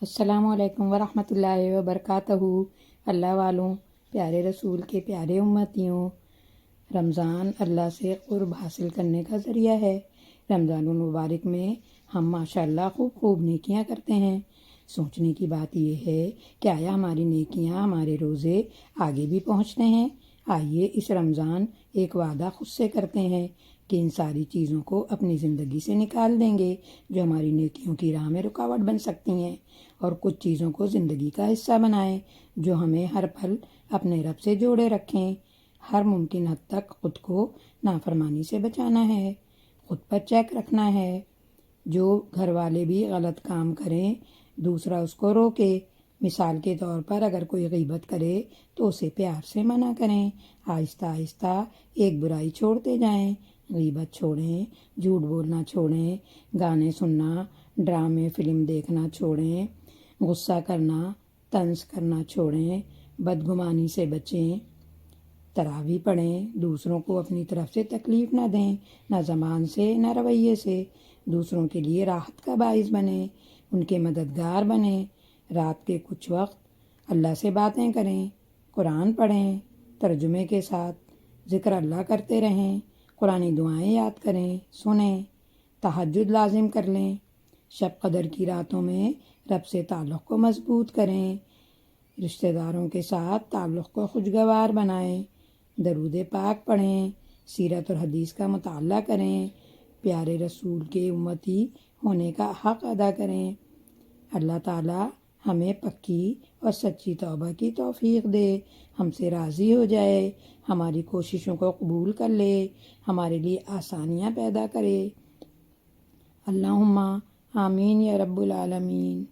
السلام علیکم ورحمۃ اللہ وبرکاتہ۔ اللہ والوں، پیارے رسول کے پیارے امتیوں، رمضان اللہ سے قرب حاصل کرنے کا ذریعہ ہے۔ رمضان المبارک میں ہم ماشاءاللہ خوب نیکیاں کرتے ہیں۔ سوچنے کی بات یہ ہے کہ آیا ہماری نیکیاں ہمارے روزے آگے بھی پہنچتے ہیں؟ آئیے اس رمضان ایک وعدہ خود سے کرتے ہیں کہ ان ساری چیزوں کو اپنی زندگی سے نکال دیں گے جو ہماری نیکیوں کی راہ میں رکاوٹ بن سکتی ہیں، اور کچھ چیزوں کو زندگی کا حصہ بنائیں جو ہمیں ہر پل اپنے رب سے جوڑے رکھیں۔ ہر ممکن حد تک خود کو نافرمانی سے بچانا ہے، خود پر چیک رکھنا ہے۔ جو گھر والے بھی غلط کام کریں دوسرا اس کو روکے۔ مثال کے طور پر اگر کوئی غیبت کرے تو اسے پیار سے منع کریں، آہستہ آہستہ ایک برائی چھوڑتے جائیں۔ غیبت چھوڑیں، جھوٹ بولنا چھوڑیں، گانے سننا، ڈرامے فلم دیکھنا چھوڑیں، غصہ کرنا، طنز کرنا چھوڑیں، بدگمانی سے بچیں، تراویح پڑھیں، دوسروں کو اپنی طرف سے تکلیف نہ دیں، نہ زبان سے نہ رویے سے، دوسروں کے لیے راحت کا باعث بنیں، ان کے مددگار بنیں۔ رات کے کچھ وقت اللہ سے باتیں کریں، قرآن پڑھیں، ترجمے کے ساتھ ذکر اللہ کرتے رہیں، قرآنی دعائیں یاد کریں، سنیں، تہجد لازم کر لیں۔ شب قدر کی راتوں میں رب سے تعلق کو مضبوط کریں، رشتہ داروں کے ساتھ تعلق کو خوشگوار بنائیں، درود پاک پڑھیں، سیرت اور حدیث کا مطالعہ کریں، پیارے رسول کے امتی ہونے کا حق ادا کریں۔ اللہ تعالی ہمیں پکی اور سچی توبہ کی توفیق دے، ہم سے راضی ہو جائے، ہماری کوششوں کو قبول کر لے، ہمارے لیے آسانیاں پیدا کرے۔ اللہم آمین یا رب العالمین۔